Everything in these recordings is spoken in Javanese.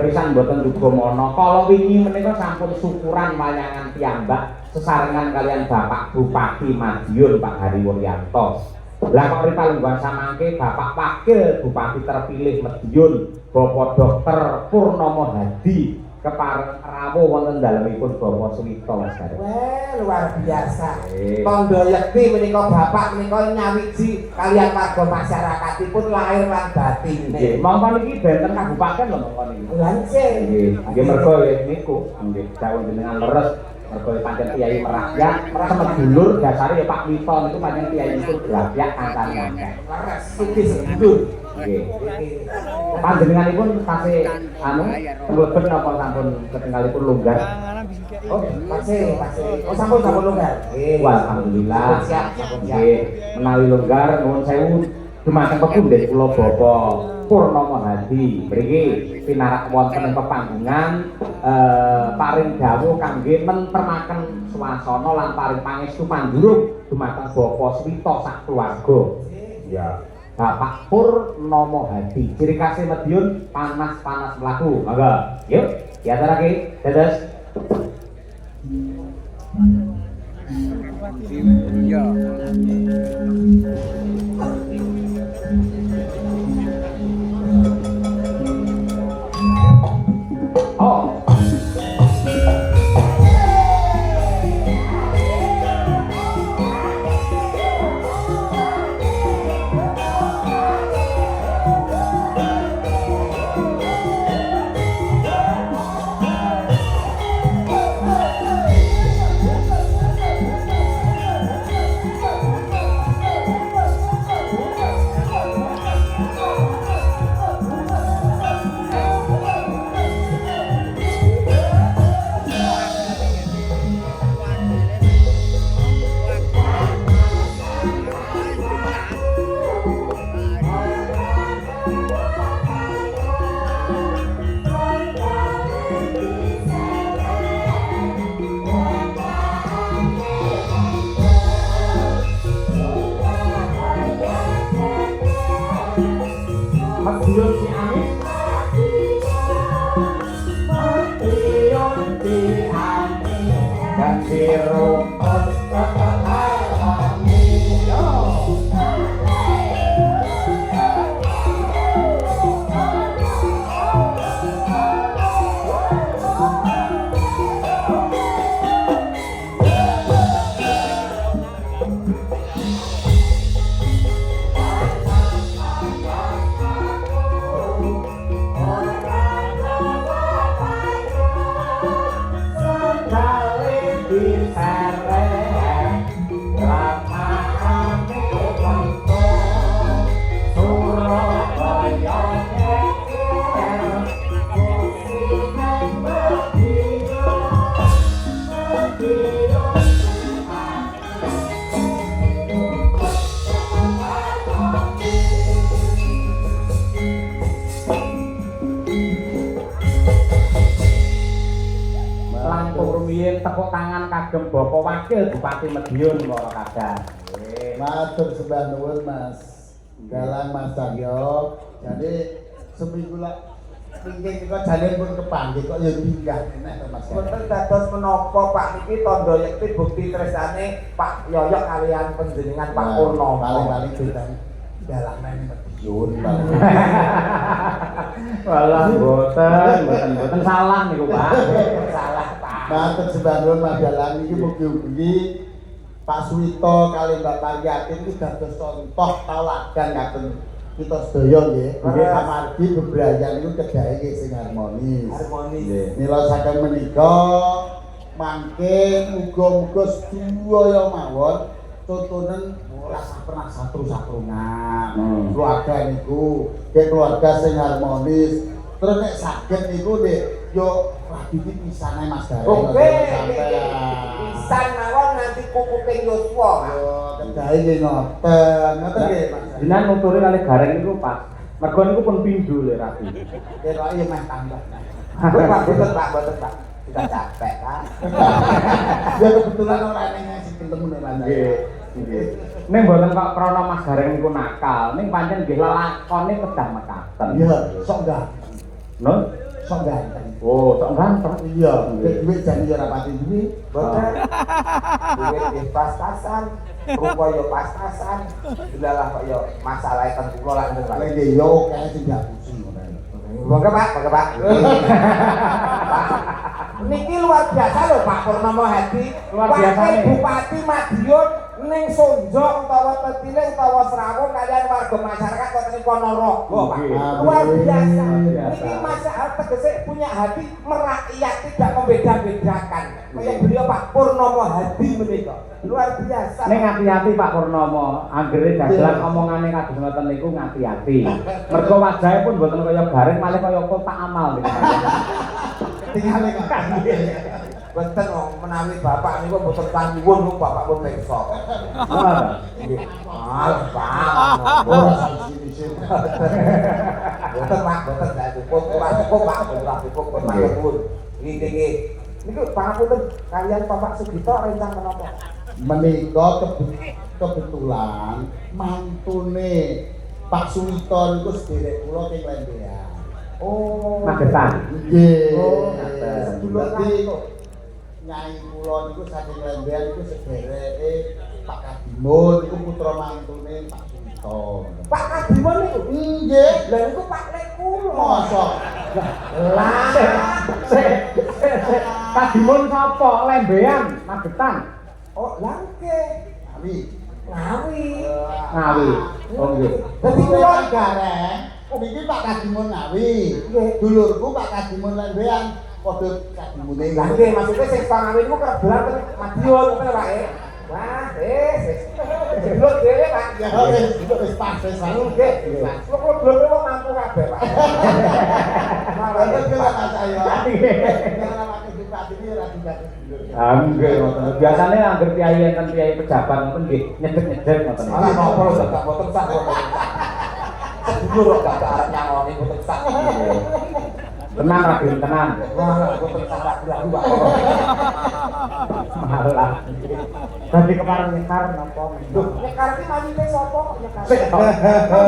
pisan mboten duga mono. Kala wingi menika sampun syukuran wayangan piyambak sesarengan kalian Bapak Bupati Madiun Pak Hariwuryanto. Lah kok ripalungguhan samangke Bapak Wakil Bupati terpilih Madiun Bapak Dr. Purnomo Hadi kepareng rawuh wonten dalemipun Bapak Suwito Mas Gareng. Wah, luar biasa. Tondo yekti menika Bapak menika nyawiji kalian warga masyarakatipun lahir lan batin. Nggih, mongko niki benten kabupaten lho mongko niki. Lancen. Nggih mergo niku nggih dawuh jenengan leres mergo pancen kiai merakyat, semedulur dasare ya Pak Wito niku pancen kiai itu rakyat kancane akeh. Leres sugih sedulur. Nggih. Panjenenganipun tasih mlebet napa sampun ketinggalipun longgar? Oh, masih. Oh, sampun longgar. Nggih. Alhamdulillah. Sampun siap. Nggih, menawi longgar nuwun sewu dumateng pepundhen kula Bapak Purnomo Hadi. Mriki pinarak wonten ing pepanggungan paring dawuh kangge mentermaken swasana lan paring pangestu pandurung dumateng Bapak Suwito sak keluarga. Ya. Bapak Purnomo Hadi, ciri khasnya Madiun panas-panas melaku. Mangga, yuk diaturake, dados. Iya. Oh. Madiun si Amis. Madiun si Amis. Dan si rumput tepuk tangan kagem Bapak Wakil Bupati Madiun Moro Kadang. Matur sembah nuwun Mas Galang Mas Cahyo. Jadi seminggu lah pingin kok jane pun kepanggih kok ya pinggah enak to Mas. Mboten dados menapa Pak niki tondo yekti bukti tresnane Pak Yoyok kalian panjenengan Pak Purnomo. Paling-paling ditang dalang nang Madiun paling. Walah mboten salah niku Pak. Salah Pak. Matur sembah nuwun Mas Galang iki mugi-mugi Pak Suwito kali Bapak Yatin iki dados contoh tauladan kagem kita sedaya nggih. Nggih amargi bebrayan niku kedahe nggih sing harmonis. Harmonis. Mila saking menika mangke muga-muga sedaya mawon tontonan ora pernah satru-satrungan. Keluarga niku keluarga sing harmonis. Terus nek saged niku nek yo lagi pisan ae Mas Gareng. Oke. Pisan mawon nanti kuping Yoswa. Yo kedahe nggih ngoten. Ngoten nggih Mas. Jenengan nuturi kali Gareng niku pas. Mergo niku pun pindho lho rapi. Kira iya meh tambah. Pak, boten Pak. Kita capek kan. Ya kebetulan ora ning sing ketemu nek Nggih. Nggih. Ning mboten kok krana Mas Gareng niku nakal, ning pancen nggih lelakone kedah mekaten. Iya, sok enggak. Nun, sok ganteng. Oh, sok ganteng. Iya, duit jan ya rapati duwe. Boten. Duit nggih pas-pasan, rupa yo pas-pasan. Dilalah kok yo masalah ten kula lak ngono Lek Pak. yo akeh sing diapusi ngono. Monggo Pak, monggo Pak. Niki luar biasa lho Pak Purnomo Hadi. Luar biasa Wakil nih. Bupati Madiun ning Sonjong utawa Tetile utawa Srawung kalian warga masyarakat kok ning Ponorogo Pak. Oke. Luar biasa. Biasa. Niki masyarakat tegese punya hati merakyat tidak membeda-bedakan. Kayak beliau Pak Purnomo Hadi menika. Luar biasa. Ning hati-hati Pak Purnomo, anggere dagelan omongane kados ngoten niku ngati-ati. Mergo wajahe pun mboten kaya garing malih kaya kotak amal niku. Tingale kok. Benten wong menawi bapak niku mboten panyuwun kok bapak pun pirsa. Nggih. Pak. Ora siji-siji. Boten Pak, boten gak cukup, ora cukup Pak, ora cukup pun matur. Niki niku pangapunten kalian Bapak Sugito rencang menapa? Menika kebetulan mantune Pak Suwito niku sederek kula teng Lembean. Oh, Magetan. Nggih. Oh, sedulur Nyai kula niku saking Lembean niku sedereke Pak Kadimun niku putra mantune Pak Suwito. Pak Kadimun niku. Nggih. Lah niku Pak Lek kula. Mosok. Lah, Kadimun sapa? Lembean, Magetan. oh langke. Abi. Ngawi. Ngawi. Oh nggih. Dadi Kula kula gareng. Niki Pak Kadimun Ngawi. Nggih. Dulurku Pak Kadimun Lembean. Padha Kadimune. Lah nggih maksudnya sing pangawi niku kebetulan ten Madiun ngoten Pak. Wah, sebelum dhewe Pak. Ya wis pas wis wae. Nggih. Kok belum wong mampu kabeh Pak. Wonten kula Mas Ayo. Iya. Wakil Bupati ini ora dibati dulur. Ah nggih ngoten. Biasane angger kiai enten kiai pejabat ngoten nggih nyedek-nyedek ngoten. Malah nopo lho gak boten sak kok. Sedulur kok gak arep nyangoni boten sak. Tenang Raden, tenang. Wah, boten sak ragu Pak. Malah. Tadi kemarin nyekar napa? Loh, nyekar iki mawite sapa kok nyekar?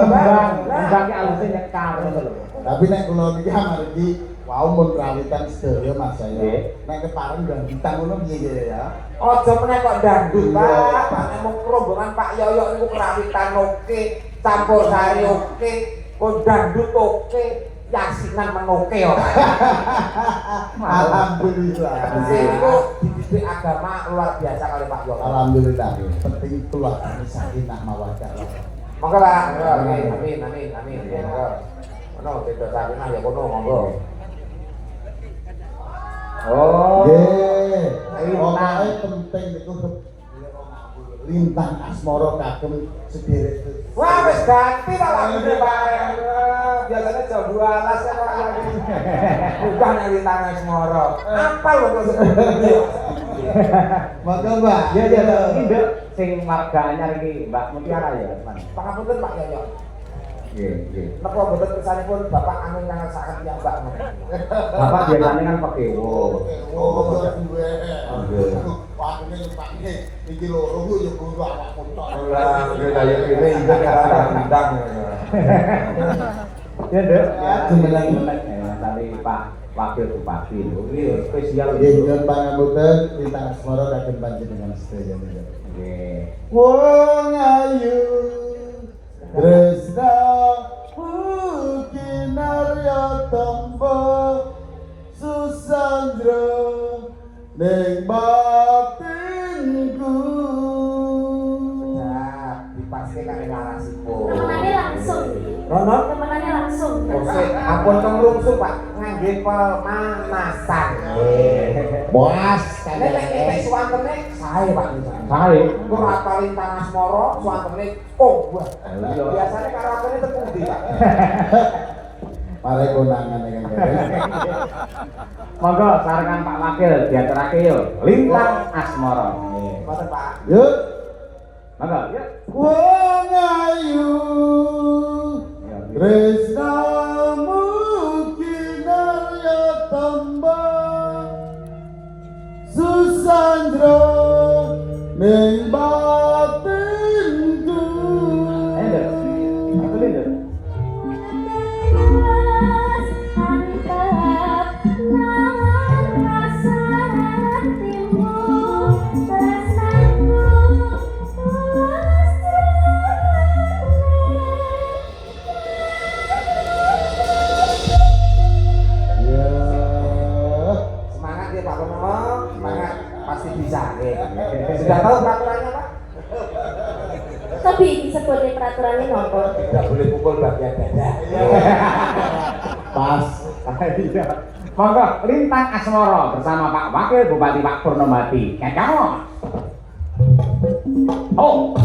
Mbang ki aluse nyekar ngoten lho. Tapi nek kula niki amargi wau mun kawitan sedaya Mas Ayo. Nggih. Nek kepareng dangdutan ngono piye ya? Aja meneh kok dangdut Pak. Pak nek rombongan Pak Yoyo niku kerawitan oke, campur sari oke, kok dangdut oke, yasinan menoke kok. Alhamdulillah. Sing niku dididik agama luar biasa kali Pak Yoyo. Alhamdulillah. Penting itulah sakinah mawaddah. Monggo Pak. Amin amin amin amin. Monggo. Ono beda sakinah ya kono monggo. Oh. Nggih. Pokoke penting niku lintang asmara kagem sederek. Wah wis ganti Pak lagune Pak. Biasanya jam 12 ya Pak lagi. Bukan yang lintang asmara. Apal lho kok seperti Maka Mbak, Ya ya iki Nduk sing warga anyar iki Mbak Mutiara ya, Mas. Pangapunten Pak Yoyo. Nggih, nggih. Napa boten kersanipun Bapak anu nyangasaken tiyang Mbak ngoten. Bapak biasane kan pekewo. oh duwe. Nggih. Wakune nyepake iki loro ku ya kudu awak motor. Lah, nggih kaya kene iki kan ndang. Ya Nduk, Jumeneng. tadi Pak Wakil Bupati. Ini spesial Nggih, nyuwun pangapunten lintang asmara kagem panjenengan sedaya niki. Nggih. Wong ayu tresna kinarya tamba susandra ning batinku. Ya, dipastikan narasipun. Temenannya langsung. Rono? Temenannya langsung. Oke, ampun kemrungsung Pak, ngangge pemanasan. Bos, Nek suwantene sae Pak. Sae. Ora apal lintang asmara, suwantene oh wah. Iya. Biasane karakternya teng pundi Pak? mare konangan iki kan. Monggo sarangan Pak Wakil diaturake yo. Lintang Asmara. Mboten Pak. Yuk, Monggo, yuk. wong ayu tresnamu kinarya tamba susandra ning batinku. Ayo, Nduk. Aku Nduk. Antara tidak boleh pukul bagian dada. Pas. Iya. Monggo lintang asmara bersama Pak Wakil Bupati Pak Purnomati. Kecok. Oh.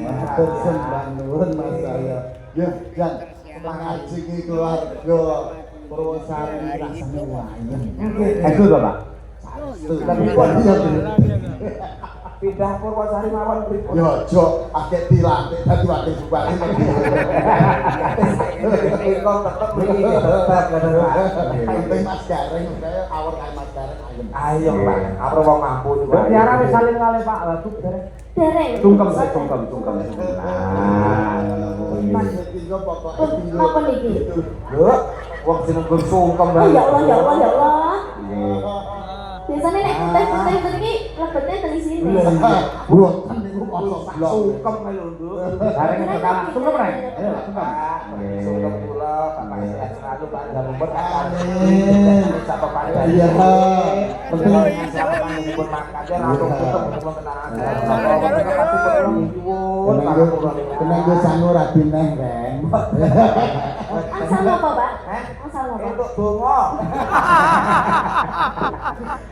Matur sembah nuwun Mas saya. Ya, Jan, ngaji ki keluarga Purwosari rasane wayang. Itu Bapak. Tapi kok iya pindah Purwosari mawon pripun? yo aja akeh dilantik dadi wakil bupati. Kok tetep mriki tetep Penting Mas Gareng kaya awor kaya Mas Gareng ayem. ayo Pak, apa wong mampu juga. Berarti arah wis saling kalih Pak Wagub dereng. Dereng. Sungkem sih, sungkem. Nah, Mas tinggal pokoke tinggal. Apa niki? Lho, wong jeneng Gun Sungkem Oh ya Allah, ya Allah, ya Allah. iya. Biasanya nek putih-putih iki lebetnya teng sini. Buatan niku kosok blok. Sungkem lho, Nduk. Bareng itu kalah. Sungkem rek. Ayo, sungkem. Sungkem kula Bapak sehat selalu Pak dan umur Amin. Sapa Pak. Iya. Penting siapa pun makanya langsung tutup untuk kenalan. Kena gue sangu rabi neh, Reng. Asal apa, Pak? Asal apa? Untuk donga.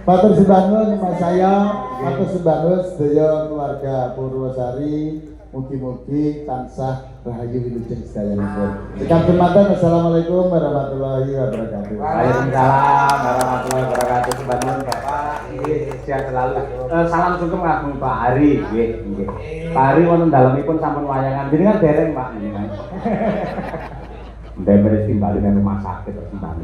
Matur sembah nuwun Mas saya, matur sembah nuwun sedaya keluarga Purwosari. Mugi-mugi tansah rahayu wilujeng sedayanipun. Sekam jumatan, assalamualaikum warahmatullahi wabarakatuh. Waalaikumsalam warahmatullahi wabarakatuh. Sebangun Bapak, sehat selalu. Salam sungkem kagum Pak Hari, nggih. Pak Hari wonten dalemipun sampun wayangan. Jenengan dereng Pak jenengan. Ndemel timbali nang rumah sakit terus timbali.